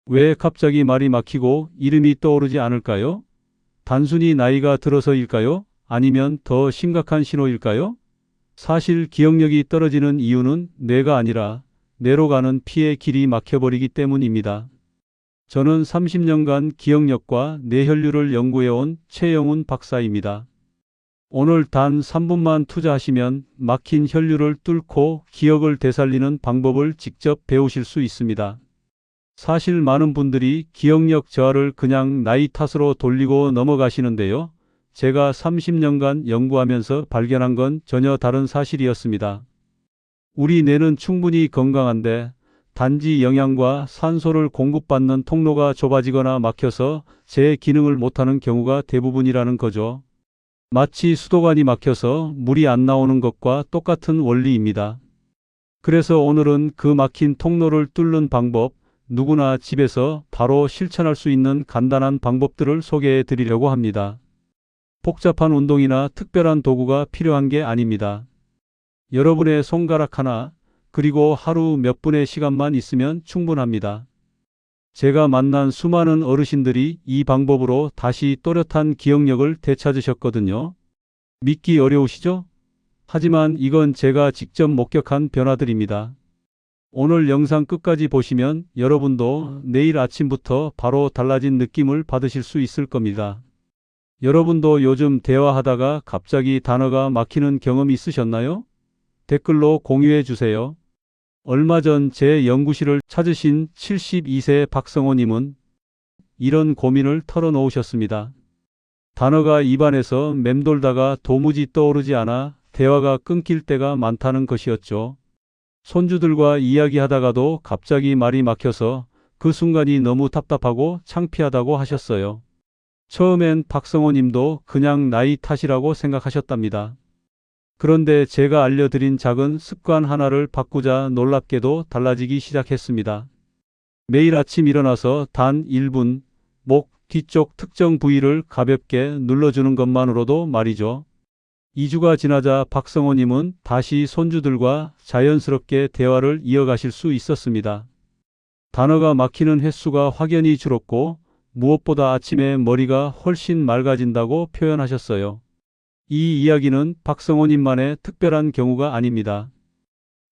왜 갑자기 말이 막히고 이름이 떠오르지 않을까요? 단순히 나이가 들어서일까요? 아니면 더 심각한 신호일까요? 사실 기억력이 떨어지는 이유는 뇌가 아니라 뇌로 가는 피의 길이 막혀버리기 때문입니다. 저는 30년간 기억력과 뇌혈류를 연구해온 최영훈 박사입니다. 오늘 단 3분만 투자하시면 막힌 혈류를 뚫고 기억을 되살리는 방법을 직접 배우실 수 있습니다. 사실 많은 분들이 기억력 저하를 그냥 나이 탓으로 돌리고 넘어가시는데요. 제가 30년간 연구하면서 발견한 건 전혀 다른 사실이었습니다. 우리 뇌는 충분히 건강한데 단지 영양과 산소를 공급받는 통로가 좁아지거나 막혀서 제 기능을 못하는 경우가 대부분이라는 거죠. 마치 수도관이 막혀서 물이 안 나오는 것과 똑같은 원리입니다. 그래서 오늘은 그 막힌 통로를 뚫는 방법, 누구나 집에서 바로 실천할 수 있는 간단한 방법들을 소개해 드리려고 합니다. 복잡한 운동이나 특별한 도구가 필요한 게 아닙니다. 여러분의 손가락 하나, 그리고 하루 몇 분의 시간만 있으면 충분합니다. 제가 만난 수많은 어르신들이 이 방법으로 다시 또렷한 기억력을 되찾으셨거든요. 믿기 어려우시죠? 하지만 이건 제가 직접 목격한 변화들입니다. 오늘 영상 끝까지 보시면 여러분도 내일 아침부터 바로 달라진 느낌을 받으실 수 있을 겁니다. 여러분도 요즘 대화하다가 갑자기 단어가 막히는 경험 있으셨나요? 댓글로 공유해 주세요. 얼마 전 제 연구실을 찾으신 72세 박성호님은 이런 고민을 털어놓으셨습니다. 단어가 입안에서 맴돌다가 도무지 떠오르지 않아 대화가 끊길 때가 많다는 것이었죠. 손주들과 이야기하다가도 갑자기 말이 막혀서 그 순간이 너무 답답하고 창피하다고 하셨어요. 처음엔 박성호 님도 그냥 나이 탓이라고 생각하셨답니다. 그런데 제가 알려드린 작은 습관 하나를 바꾸자 놀랍게도 달라지기 시작했습니다. 매일 아침 일어나서 단 1분, 목 뒤쪽 특정 부위를 가볍게 눌러주는 것만으로도 말이죠. 2주가 지나자 박성호 님은 다시 손주들과 자연스럽게 대화를 이어가실 수 있었습니다. 단어가 막히는 횟수가 확연히 줄었고 무엇보다 아침에 머리가 훨씬 맑아진다고 표현하셨어요. 이 이야기는 박성호 님만의 특별한 경우가 아닙니다.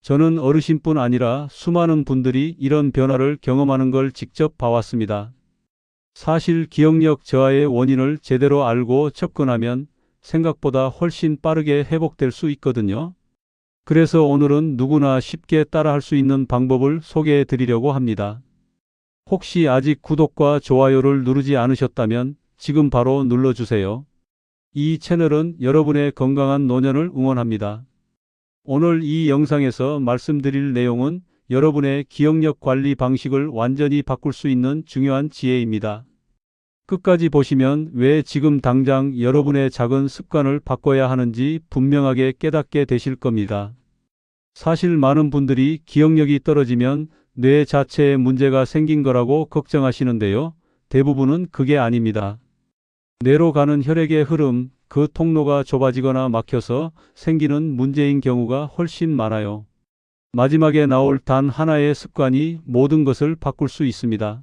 저는 어르신뿐 아니라 수많은 분들이 이런 변화를 경험하는 걸 직접 봐왔습니다. 사실 기억력 저하의 원인을 제대로 알고 접근하면 생각보다 훨씬 빠르게 회복될 수 있거든요. 그래서 오늘은 누구나 쉽게 따라할 수 있는 방법을 소개해 드리려고 합니다. 혹시 아직 구독과 좋아요를 누르지 않으셨다면 지금 바로 눌러주세요. 이 채널은 여러분의 건강한 노년을 응원합니다. 오늘 이 영상에서 말씀드릴 내용은 여러분의 기억력 관리 방식을 완전히 바꿀 수 있는 중요한 지혜입니다. 끝까지 보시면 왜 지금 당장 여러분의 작은 습관을 바꿔야 하는지 분명하게 깨닫게 되실 겁니다. 사실 많은 분들이 기억력이 떨어지면 뇌 자체에 문제가 생긴 거라고 걱정하시는데요. 대부분은 그게 아닙니다. 뇌로 가는 혈액의 흐름, 그 통로가 좁아지거나 막혀서 생기는 문제인 경우가 훨씬 많아요. 마지막에 나올 단 하나의 습관이 모든 것을 바꿀 수 있습니다.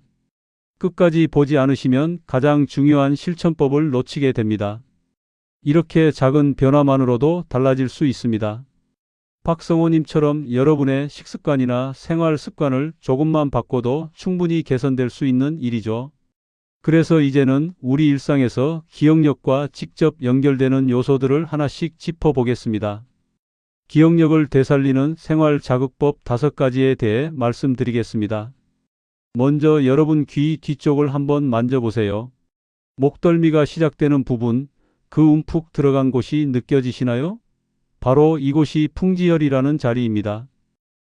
끝까지 보지 않으시면 가장 중요한 실천법을 놓치게 됩니다. 이렇게 작은 변화만으로도 달라질 수 있습니다. 박성호님처럼 여러분의 식습관이나 생활 습관을 조금만 바꿔도 충분히 개선될 수 있는 일이죠. 그래서 이제는 우리 일상에서 기억력과 직접 연결되는 요소들을 하나씩 짚어보겠습니다. 기억력을 되살리는 생활 자극법 5가지에 대해 말씀드리겠습니다. 먼저 여러분 귀 뒤쪽을 한번 만져보세요. 목덜미가 시작되는 부분, 그 움푹 들어간 곳이 느껴지시나요? 바로 이곳이 풍지혈이라는 자리입니다.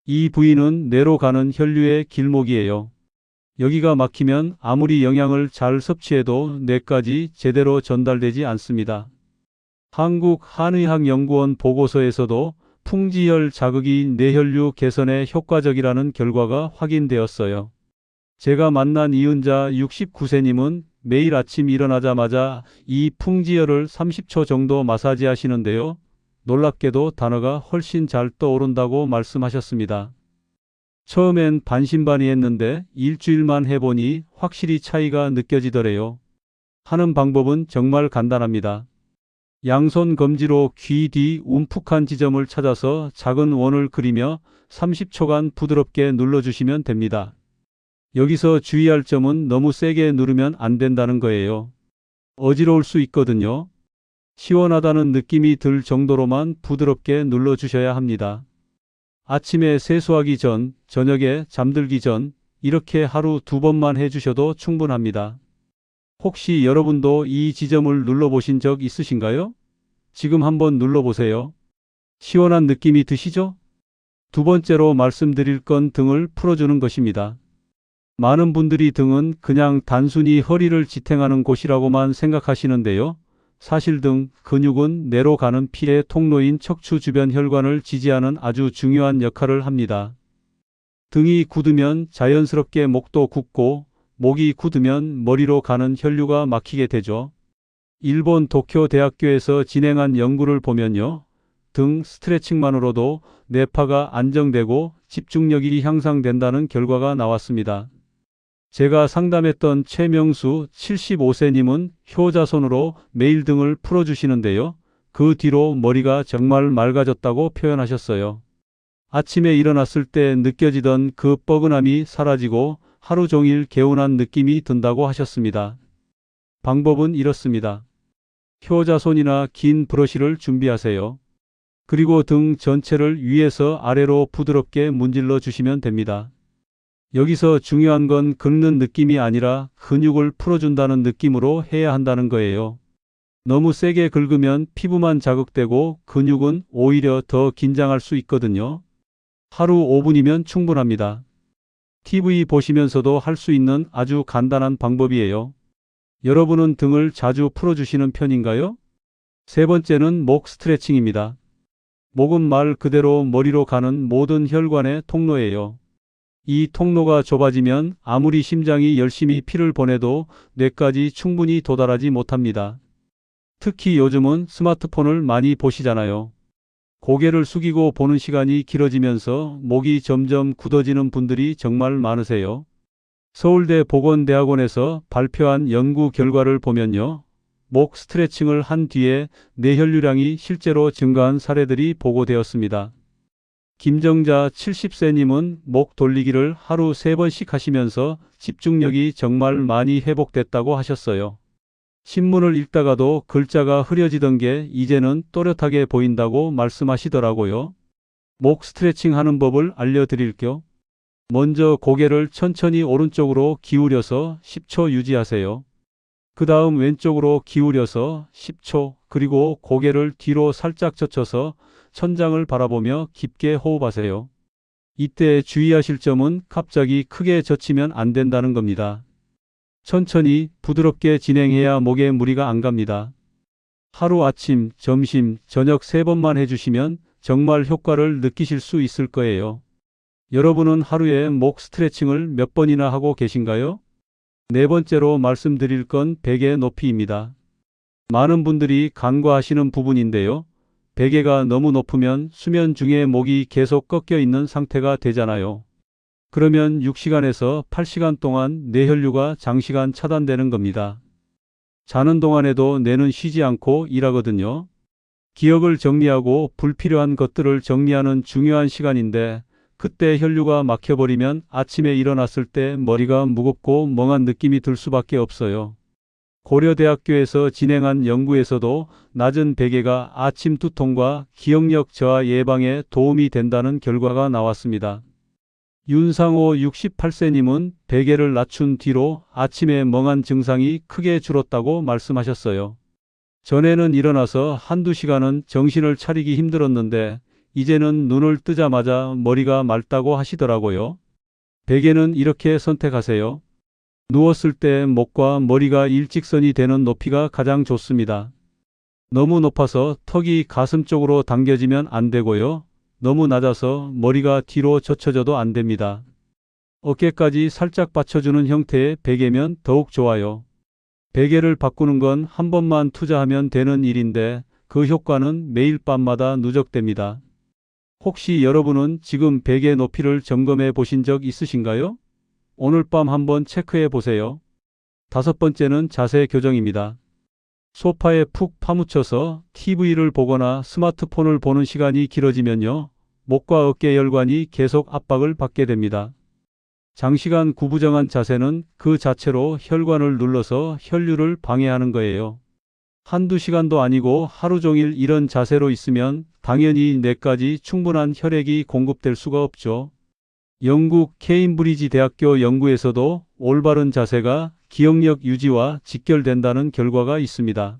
이 부위는 뇌로 가는 혈류의 길목이에요. 여기가 막히면 아무리 영양을 잘 섭취해도 뇌까지 제대로 전달되지 않습니다. 한국한의학연구원 보고서에서도 풍지혈 자극이 뇌혈류 개선에 효과적이라는 결과가 확인되었어요. 제가 만난 이은자 69세님은 매일 아침 일어나자마자 이 풍지혈을 30초 정도 마사지 하시는데요. 놀랍게도 단어가 훨씬 잘 떠오른다고 말씀하셨습니다. 처음엔 반신반의했는데 일주일만 해보니 확실히 차이가 느껴지더래요. 하는 방법은 정말 간단합니다. 양손 검지로 귀 뒤 움푹한 지점을 찾아서 작은 원을 그리며 30초간 부드럽게 눌러주시면 됩니다. 여기서 주의할 점은 너무 세게 누르면 안 된다는 거예요. 어지러울 수 있거든요. 시원하다는 느낌이 들 정도로만 부드럽게 눌러주셔야 합니다. 아침에 세수하기 전, 저녁에 잠들기 전, 이렇게 하루 2번만 해주셔도 충분합니다. 혹시 여러분도 이 지점을 눌러보신 적 있으신가요? 지금 한번 눌러보세요. 시원한 느낌이 드시죠? 두 번째로 말씀드릴 건 등을 풀어주는 것입니다. 많은 분들이 등은 그냥 단순히 허리를 지탱하는 곳이라고만 생각하시는데요. 사실 등 근육은 뇌로 가는 피의 통로인 척추 주변 혈관을 지지하는 아주 중요한 역할을 합니다. 등이 굳으면 자연스럽게 목도 굳고 목이 굳으면 머리로 가는 혈류가 막히게 되죠. 일본 도쿄 대학교에서 진행한 연구를 보면요. 등 스트레칭만으로도 뇌파가 안정되고 집중력이 향상된다는 결과가 나왔습니다. 제가 상담했던 최명수 75세님은 효자손으로 매일 등을 풀어주시는데요. 그 뒤로 머리가 정말 맑아졌다고 표현하셨어요. 아침에 일어났을 때 느껴지던 그 뻐근함이 사라지고 하루 종일 개운한 느낌이 든다고 하셨습니다. 방법은 이렇습니다. 효자손이나 긴 브러쉬를 준비하세요. 그리고 등 전체를 위에서 아래로 부드럽게 문질러 주시면 됩니다. 여기서 중요한 건 긁는 느낌이 아니라 근육을 풀어준다는 느낌으로 해야 한다는 거예요. 너무 세게 긁으면 피부만 자극되고 근육은 오히려 더 긴장할 수 있거든요. 하루 5분이면 충분합니다. TV 보시면서도 할 수 있는 아주 간단한 방법이에요. 여러분은 등을 자주 풀어주시는 편인가요? 세 번째는 목 스트레칭입니다. 목은 말 그대로 머리로 가는 모든 혈관의 통로예요. 이 통로가 좁아지면 아무리 심장이 열심히 피를 보내도 뇌까지 충분히 도달하지 못합니다. 특히 요즘은 스마트폰을 많이 보시잖아요. 고개를 숙이고 보는 시간이 길어지면서 목이 점점 굳어지는 분들이 정말 많으세요. 서울대 보건대학원에서 발표한 연구 결과를 보면요. 목 스트레칭을 한 뒤에 뇌혈류량이 실제로 증가한 사례들이 보고되었습니다. 김정자 70세님은 목 돌리기를 하루 3번씩 하시면서 집중력이 정말 많이 회복됐다고 하셨어요. 신문을 읽다가도 글자가 흐려지던 게 이제는 또렷하게 보인다고 말씀하시더라고요. 목 스트레칭 하는 법을 알려드릴게요. 먼저 고개를 천천히 오른쪽으로 기울여서 10초 유지하세요. 그 다음 왼쪽으로 기울여서 10초, 그리고 고개를 뒤로 살짝 젖혀서 천장을 바라보며 깊게 호흡하세요. 이때 주의하실 점은 갑자기 크게 젖히면 안 된다는 겁니다. 천천히 부드럽게 진행해야 목에 무리가 안 갑니다. 하루 아침, 점심, 저녁 3번만 해주시면 정말 효과를 느끼실 수 있을 거예요. 여러분은 하루에 목 스트레칭을 몇 번이나 하고 계신가요? 네 번째로 말씀드릴 건 베개 높이입니다. 많은 분들이 간과하시는 부분인데요. 베개가 너무 높으면 수면 중에 목이 계속 꺾여 있는 상태가 되잖아요. 그러면 6시간에서 8시간 동안 뇌혈류가 장시간 차단되는 겁니다. 자는 동안에도 뇌는 쉬지 않고 일하거든요. 기억을 정리하고 불필요한 것들을 정리하는 중요한 시간인데 그때 혈류가 막혀버리면 아침에 일어났을 때 머리가 무겁고 멍한 느낌이 들 수밖에 없어요. 고려대학교에서 진행한 연구에서도 낮은 베개가 아침 두통과 기억력 저하 예방에 도움이 된다는 결과가 나왔습니다. 윤상호 68세님은 베개를 낮춘 뒤로 아침에 멍한 증상이 크게 줄었다고 말씀하셨어요. 전에는 일어나서 한두 시간은 정신을 차리기 힘들었는데 이제는 눈을 뜨자마자 머리가 맑다고 하시더라고요. 베개는 이렇게 선택하세요. 누웠을 때 목과 머리가 일직선이 되는 높이가 가장 좋습니다. 너무 높아서 턱이 가슴 쪽으로 당겨지면 안 되고요. 너무 낮아서 머리가 뒤로 젖혀져도 안 됩니다. 어깨까지 살짝 받쳐주는 형태의 베개면 더욱 좋아요. 베개를 바꾸는 건 한 번만 투자하면 되는 일인데 그 효과는 매일 밤마다 누적됩니다. 혹시 여러분은 지금 베개 높이를 점검해 보신 적 있으신가요? 오늘 밤 한번 체크해 보세요. 다섯 번째는 자세 교정입니다. 소파에 푹 파묻혀서 TV를 보거나 스마트폰을 보는 시간이 길어지면요, 목과 어깨 혈관이 계속 압박을 받게 됩니다. 장시간 구부정한 자세는 그 자체로 혈관을 눌러서 혈류를 방해하는 거예요. 한두 시간도 아니고 하루 종일 이런 자세로 있으면 당연히 뇌까지 충분한 혈액이 공급될 수가 없죠. 영국 케임브리지 대학교 연구에서도 올바른 자세가 기억력 유지와 직결된다는 결과가 있습니다.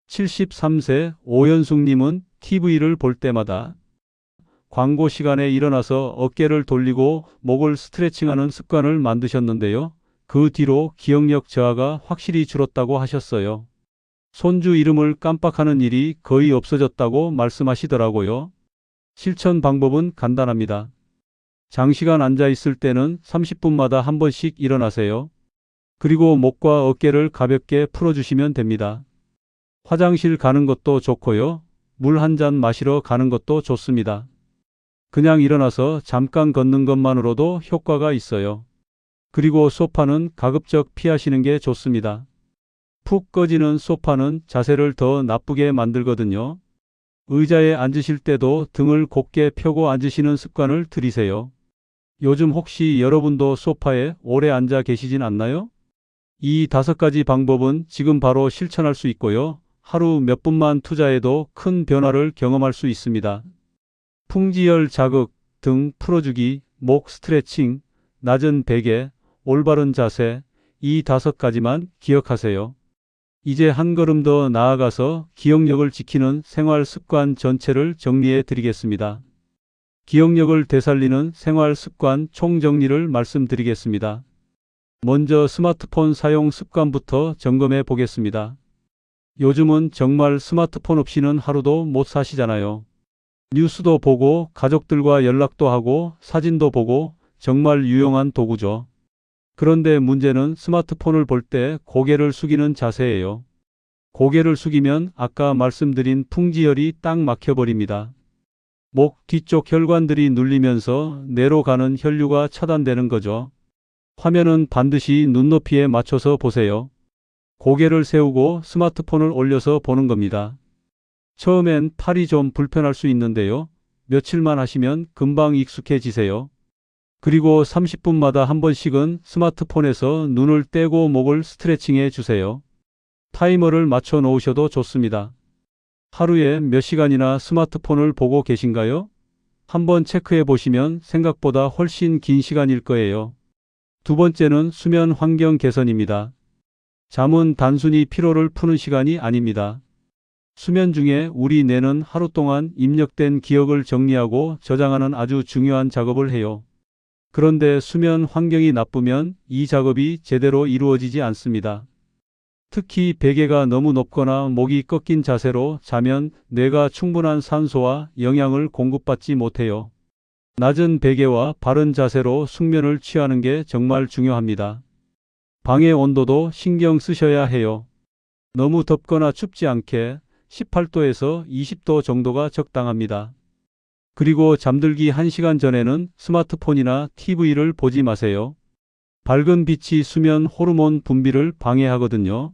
73세 오연숙님은 TV를 볼 때마다 광고 시간에 일어나서 어깨를 돌리고 목을 스트레칭하는 습관을 만드셨는데요. 그 뒤로 기억력 저하가 확실히 줄었다고 하셨어요. 손주 이름을 깜빡하는 일이 거의 없어졌다고 말씀하시더라고요. 실천 방법은 간단합니다. 장시간 앉아 있을 때는 30분마다 한 번씩 일어나세요. 그리고 목과 어깨를 가볍게 풀어주시면 됩니다. 화장실 가는 것도 좋고요. 물 한 잔 마시러 가는 것도 좋습니다. 그냥 일어나서 잠깐 걷는 것만으로도 효과가 있어요. 그리고 소파는 가급적 피하시는 게 좋습니다. 푹 꺼지는 소파는 자세를 더 나쁘게 만들거든요. 의자에 앉으실 때도 등을 곧게 펴고 앉으시는 습관을 들이세요. 요즘 혹시 여러분도 소파에 오래 앉아 계시진 않나요? 이 5가지 방법은 지금 바로 실천할 수 있고요. 하루 몇 분만 투자해도 큰 변화를 경험할 수 있습니다. 풍지열 자극, 등 풀어주기, 목 스트레칭, 낮은 베개, 올바른 자세, 이 5가지만 기억하세요. 이제 한 걸음 더 나아가서 기억력을 지키는 생활 습관 전체를 정리해 드리겠습니다. 기억력을 되살리는 생활 습관 총정리를 말씀드리겠습니다. 먼저 스마트폰 사용 습관부터 점검해 보겠습니다. 요즘은 정말 스마트폰 없이는 하루도 못 사시잖아요. 뉴스도 보고 가족들과 연락도 하고 사진도 보고 정말 유용한 도구죠. 그런데 문제는 스마트폰을 볼 때 고개를 숙이는 자세예요. 고개를 숙이면 아까 말씀드린 풍지혈이 딱 막혀버립니다. 목 뒤쪽 혈관들이 눌리면서 뇌로 가는 혈류가 차단되는 거죠. 화면은 반드시 눈높이에 맞춰서 보세요. 고개를 세우고 스마트폰을 올려서 보는 겁니다. 처음엔 팔이 좀 불편할 수 있는데요. 며칠만 하시면 금방 익숙해지세요. 그리고 30분마다 한 번씩은 스마트폰에서 눈을 떼고 목을 스트레칭해 주세요. 타이머를 맞춰 놓으셔도 좋습니다. 하루에 몇 시간이나 스마트폰을 보고 계신가요? 한번 체크해 보시면 생각보다 훨씬 긴 시간일 거예요. 두 번째는 수면 환경 개선입니다. 잠은 단순히 피로를 푸는 시간이 아닙니다. 수면 중에 우리 뇌는 하루 동안 입력된 기억을 정리하고 저장하는 아주 중요한 작업을 해요. 그런데 수면 환경이 나쁘면 이 작업이 제대로 이루어지지 않습니다. 특히 베개가 너무 높거나 목이 꺾인 자세로 자면 뇌가 충분한 산소와 영양을 공급받지 못해요. 낮은 베개와 바른 자세로 숙면을 취하는 게 정말 중요합니다. 방의 온도도 신경 쓰셔야 해요. 너무 덥거나 춥지 않게 18도에서 20도 정도가 적당합니다. 그리고 잠들기 1시간 전에는 스마트폰이나 TV를 보지 마세요. 밝은 빛이 수면 호르몬 분비를 방해하거든요.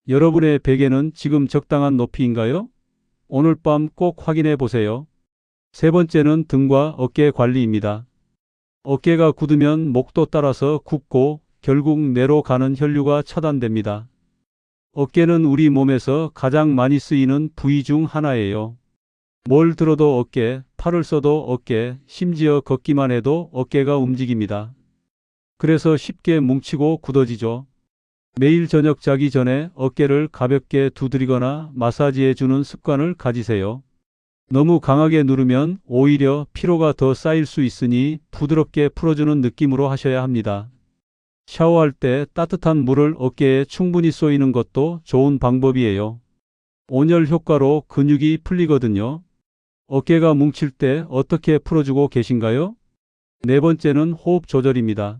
여러분의 베개는 지금 적당한 높이인가요? 오늘 밤 꼭 확인해 보세요. 세 번째는 등과 어깨 관리입니다. 어깨가 굳으면 목도 따라서 굳고 결국 뇌로 가는 혈류가 차단됩니다. 어깨는 우리 몸에서 가장 많이 쓰이는 부위 중 하나예요. 뭘 들어도 어깨, 팔을 써도 어깨, 심지어 걷기만 해도 어깨가 움직입니다. 그래서 쉽게 뭉치고 굳어지죠. 매일 저녁 자기 전에 어깨를 가볍게 두드리거나 마사지해 주는 습관을 가지세요. 너무 강하게 누르면 오히려 피로가 더 쌓일 수 있으니 부드럽게 풀어주는 느낌으로 하셔야 합니다. 샤워할 때 따뜻한 물을 어깨에 충분히 쏘이는 것도 좋은 방법이에요. 온열 효과로 근육이 풀리거든요. 어깨가 뭉칠 때 어떻게 풀어주고 계신가요? 네 번째는 호흡 조절입니다.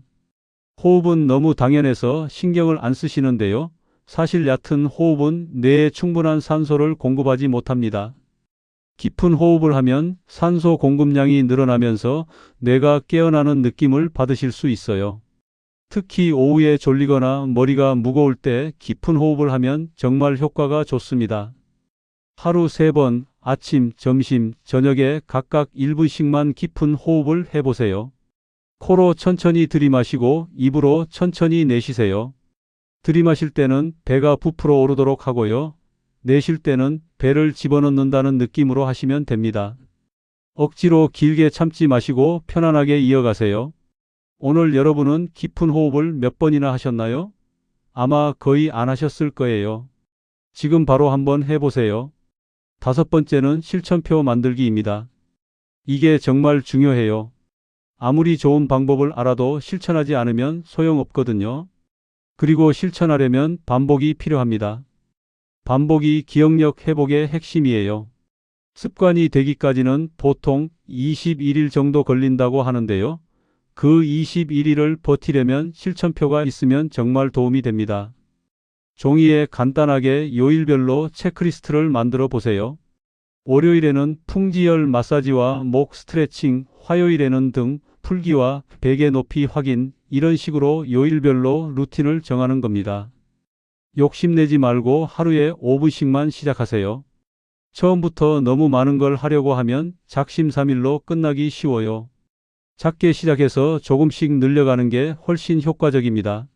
호흡은 너무 당연해서 신경을 안 쓰시는데요. 사실 얕은 호흡은 뇌에 충분한 산소를 공급하지 못합니다. 깊은 호흡을 하면 산소 공급량이 늘어나면서 뇌가 깨어나는 느낌을 받으실 수 있어요. 특히 오후에 졸리거나 머리가 무거울 때 깊은 호흡을 하면 정말 효과가 좋습니다. 하루 3번, 아침, 점심, 저녁에 각각 1분씩만 깊은 호흡을 해보세요. 코로 천천히 들이마시고 입으로 천천히 내쉬세요. 들이마실 때는 배가 부풀어 오르도록 하고요. 내쉴 때는 배를 집어넣는다는 느낌으로 하시면 됩니다. 억지로 길게 참지 마시고 편안하게 이어가세요. 오늘 여러분은 깊은 호흡을 몇 번이나 하셨나요? 아마 거의 안 하셨을 거예요. 지금 바로 한번 해보세요. 5번째는 실천표 만들기입니다. 이게 정말 중요해요. 아무리 좋은 방법을 알아도 실천하지 않으면 소용없거든요. 그리고 실천하려면 반복이 필요합니다. 반복이 기억력 회복의 핵심이에요. 습관이 되기까지는 보통 21일 정도 걸린다고 하는데요. 그 21일을 버티려면 실천표가 있으면 정말 도움이 됩니다. 종이에 간단하게 요일별로 체크리스트를 만들어 보세요. 월요일에는 풍지열 마사지와 목 스트레칭, 화요일에는 등 풀기와 베개 높이 확인, 이런 식으로 요일별로 루틴을 정하는 겁니다. 욕심내지 말고 하루에 5분씩만 시작하세요. 처음부터 너무 많은 걸 하려고 하면 작심삼일로 끝나기 쉬워요. 작게 시작해서 조금씩 늘려가는 게 훨씬 효과적입니다.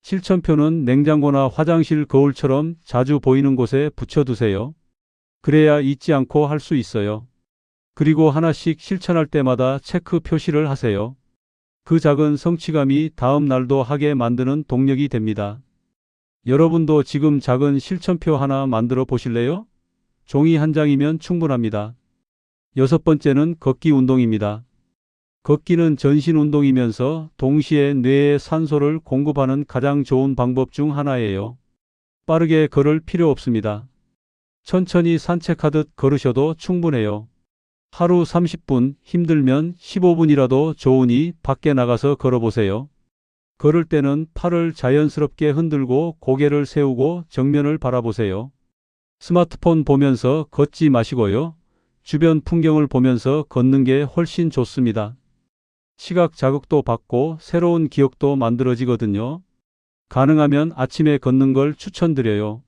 실천표는 냉장고나 화장실 거울처럼 자주 보이는 곳에 붙여두세요. 그래야 잊지 않고 할 수 있어요. 그리고 하나씩 실천할 때마다 체크 표시를 하세요. 그 작은 성취감이 다음 날도 하게 만드는 동력이 됩니다. 여러분도 지금 작은 실천표 하나 만들어 보실래요? 종이 한 장이면 충분합니다. 6번째는 걷기 운동입니다. 걷기는 전신 운동이면서 동시에 뇌에 산소를 공급하는 가장 좋은 방법 중 하나예요. 빠르게 걸을 필요 없습니다. 천천히 산책하듯 걸으셔도 충분해요. 하루 30분, 힘들면 15분이라도 좋으니 밖에 나가서 걸어보세요. 걸을 때는 팔을 자연스럽게 흔들고 고개를 세우고 정면을 바라보세요. 스마트폰 보면서 걷지 마시고요. 주변 풍경을 보면서 걷는 게 훨씬 좋습니다. 시각 자극도 받고 새로운 기억도 만들어지거든요. 가능하면 아침에 걷는 걸 추천드려요.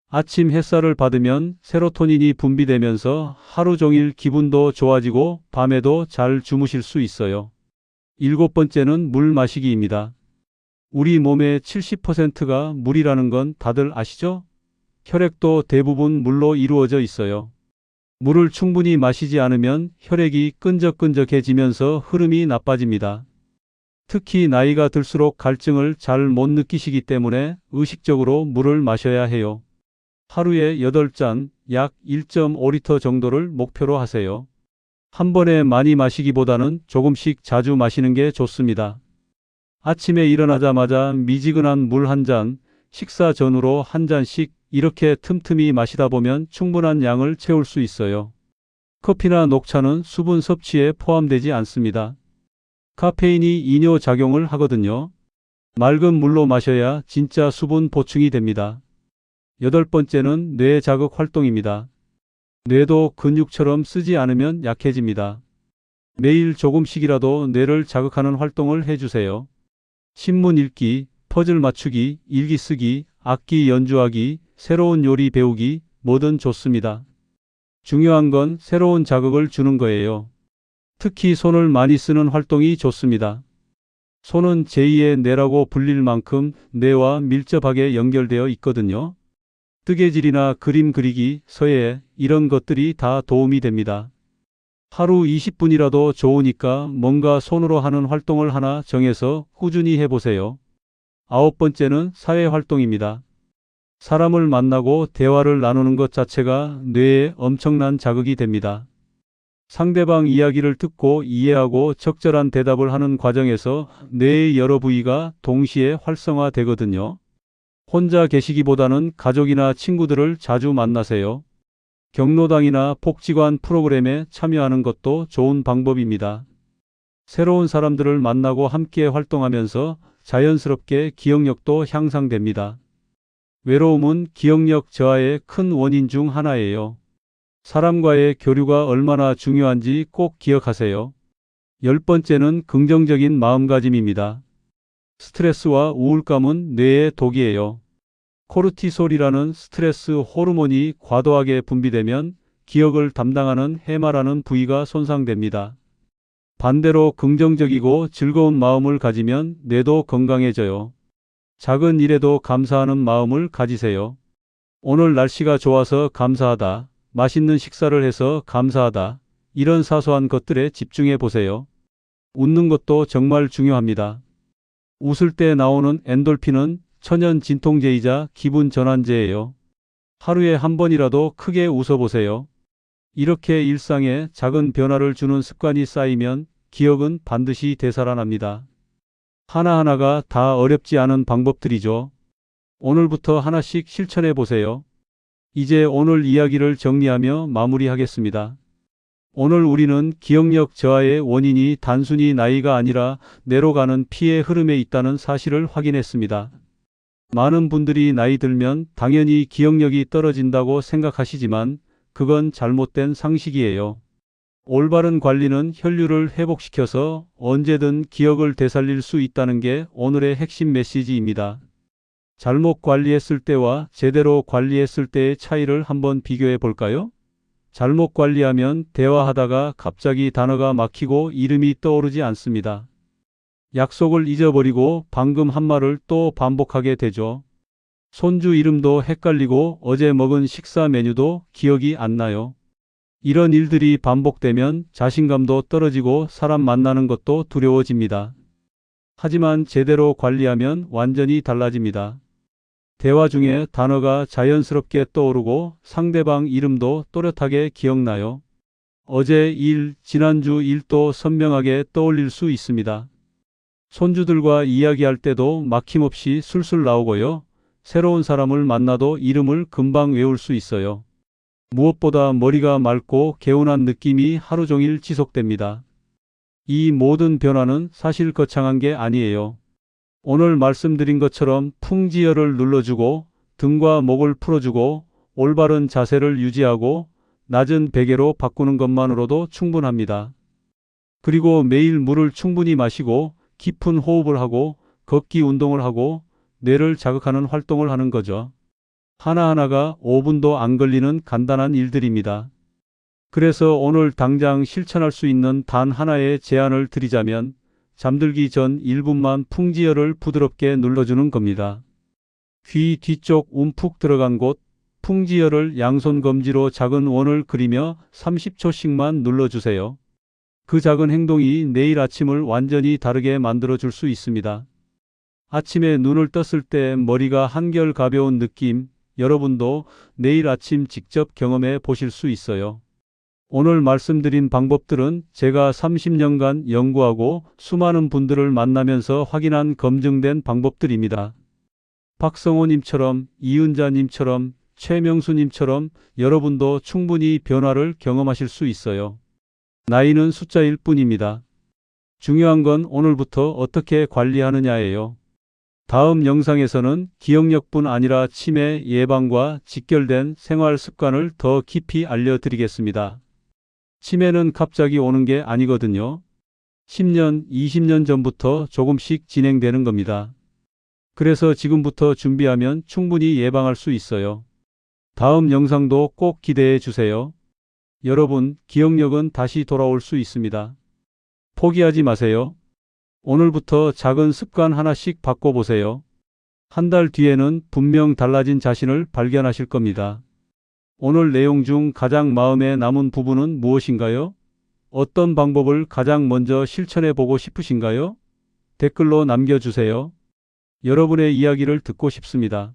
아침 햇살을 받으면 세로토닌이 분비되면서 하루 종일 기분도 좋아지고 밤에도 잘 주무실 수 있어요. 7번째는 물 마시기입니다. 우리 몸의 70%가 물이라는 건 다들 아시죠? 혈액도 대부분 물로 이루어져 있어요. 물을 충분히 마시지 않으면 혈액이 끈적끈적해지면서 흐름이 나빠집니다. 특히 나이가 들수록 갈증을 잘 못 느끼시기 때문에 의식적으로 물을 마셔야 해요. 하루에 8잔, 약 1.5리터 정도를 목표로 하세요. 한 번에 많이 마시기보다는 조금씩 자주 마시는 게 좋습니다. 아침에 일어나자마자 미지근한 물 한 잔, 식사 전후로 한 잔씩 이렇게 틈틈이 마시다 보면 충분한 양을 채울 수 있어요. 커피나 녹차는 수분 섭취에 포함되지 않습니다. 카페인이 이뇨 작용을 하거든요. 맑은 물로 마셔야 진짜 수분 보충이 됩니다. 8번째는 뇌 자극 활동입니다. 뇌도 근육처럼 쓰지 않으면 약해집니다. 매일 조금씩이라도 뇌를 자극하는 활동을 해주세요. 신문 읽기, 퍼즐 맞추기, 일기 쓰기, 악기 연주하기, 새로운 요리 배우기, 뭐든 좋습니다. 중요한 건 새로운 자극을 주는 거예요. 특히 손을 많이 쓰는 활동이 좋습니다. 손은 제2의 뇌라고 불릴 만큼 뇌와 밀접하게 연결되어 있거든요. 뜨개질이나 그림 그리기, 서예, 이런 것들이 다 도움이 됩니다. 하루 20분이라도 좋으니까 뭔가 손으로 하는 활동을 하나 정해서 꾸준히 해보세요. 9번째는 사회활동입니다. 사람을 만나고 대화를 나누는 것 자체가 뇌에 엄청난 자극이 됩니다. 상대방 이야기를 듣고 이해하고 적절한 대답을 하는 과정에서 뇌의 여러 부위가 동시에 활성화되거든요. 혼자 계시기보다는 가족이나 친구들을 자주 만나세요. 경로당이나 복지관 프로그램에 참여하는 것도 좋은 방법입니다. 새로운 사람들을 만나고 함께 활동하면서 자연스럽게 기억력도 향상됩니다. 외로움은 기억력 저하의 큰 원인 중 하나예요. 사람과의 교류가 얼마나 중요한지 꼭 기억하세요. 10번째는 긍정적인 마음가짐입니다. 스트레스와 우울감은 뇌의 독이에요. 코르티솔이라는 스트레스 호르몬이 과도하게 분비되면 기억을 담당하는 해마라는 부위가 손상됩니다. 반대로 긍정적이고 즐거운 마음을 가지면 뇌도 건강해져요. 작은 일에도 감사하는 마음을 가지세요. 오늘 날씨가 좋아서 감사하다. 맛있는 식사를 해서 감사하다. 이런 사소한 것들에 집중해 보세요. 웃는 것도 정말 중요합니다. 웃을 때 나오는 엔돌핀은 천연 진통제이자 기분 전환제예요. 하루에 한 번이라도 크게 웃어보세요. 이렇게 일상에 작은 변화를 주는 습관이 쌓이면 기억은 반드시 되살아납니다. 하나하나가 다 어렵지 않은 방법들이죠. 오늘부터 하나씩 실천해 보세요. 이제 오늘 이야기를 정리하며 마무리하겠습니다. 오늘 우리는 기억력 저하의 원인이 단순히 나이가 아니라 뇌로 가는 피의 흐름에 있다는 사실을 확인했습니다. 많은 분들이 나이 들면 당연히 기억력이 떨어진다고 생각하시지만 그건 잘못된 상식이에요. 올바른 관리는 혈류를 회복시켜서 언제든 기억을 되살릴 수 있다는 게 오늘의 핵심 메시지입니다. 잘못 관리했을 때와 제대로 관리했을 때의 차이를 한번 비교해 볼까요? 잘못 관리하면 대화하다가 갑자기 단어가 막히고 이름이 떠오르지 않습니다. 약속을 잊어버리고 방금 한 말을 또 반복하게 되죠. 손주 이름도 헷갈리고 어제 먹은 식사 메뉴도 기억이 안 나요. 이런 일들이 반복되면 자신감도 떨어지고 사람 만나는 것도 두려워집니다. 하지만 제대로 관리하면 완전히 달라집니다. 대화 중에 단어가 자연스럽게 떠오르고 상대방 이름도 또렷하게 기억나요. 어제 일, 지난주 일도 선명하게 떠올릴 수 있습니다. 손주들과 이야기할 때도 막힘없이 술술 나오고요. 새로운 사람을 만나도 이름을 금방 외울 수 있어요. 무엇보다 머리가 맑고 개운한 느낌이 하루 종일 지속됩니다. 이 모든 변화는 사실 거창한 게 아니에요. 오늘 말씀드린 것처럼 풍지혈을 눌러주고 등과 목을 풀어주고 올바른 자세를 유지하고 낮은 베개로 바꾸는 것만으로도 충분합니다. 그리고 매일 물을 충분히 마시고 깊은 호흡을 하고 걷기 운동을 하고 뇌를 자극하는 활동을 하는 거죠. 하나하나가 5분도 안 걸리는 간단한 일들입니다. 그래서 오늘 당장 실천할 수 있는 단 하나의 제안을 드리자면 잠들기 전 1분만 풍지혈을 부드럽게 눌러주는 겁니다. 귀 뒤쪽 움푹 들어간 곳 풍지혈을 양손 검지로 작은 원을 그리며 30초씩만 눌러주세요. 그 작은 행동이 내일 아침을 완전히 다르게 만들어줄 수 있습니다. 아침에 눈을 떴을 때 머리가 한결 가벼운 느낌, 여러분도 내일 아침 직접 경험해 보실 수 있어요. 오늘 말씀드린 방법들은 제가 30년간 연구하고 수많은 분들을 만나면서 확인한 검증된 방법들입니다. 박성호님처럼, 이은자님처럼, 최명수님처럼 여러분도 충분히 변화를 경험하실 수 있어요. 나이는 숫자일 뿐입니다. 중요한 건 오늘부터 어떻게 관리하느냐예요. 다음 영상에서는 기억력뿐 아니라 치매 예방과 직결된 생활 습관을 더 깊이 알려드리겠습니다. 치매는 갑자기 오는 게 아니거든요. 10년, 20년 전부터 조금씩 진행되는 겁니다. 그래서 지금부터 준비하면 충분히 예방할 수 있어요. 다음 영상도 꼭 기대해 주세요. 여러분, 기억력은 다시 돌아올 수 있습니다. 포기하지 마세요. 오늘부터 작은 습관 하나씩 바꿔보세요. 한 달 뒤에는 분명 달라진 자신을 발견하실 겁니다. 오늘 내용 중 가장 마음에 남은 부분은 무엇인가요? 어떤 방법을 가장 먼저 실천해 보고 싶으신가요? 댓글로 남겨주세요. 여러분의 이야기를 듣고 싶습니다.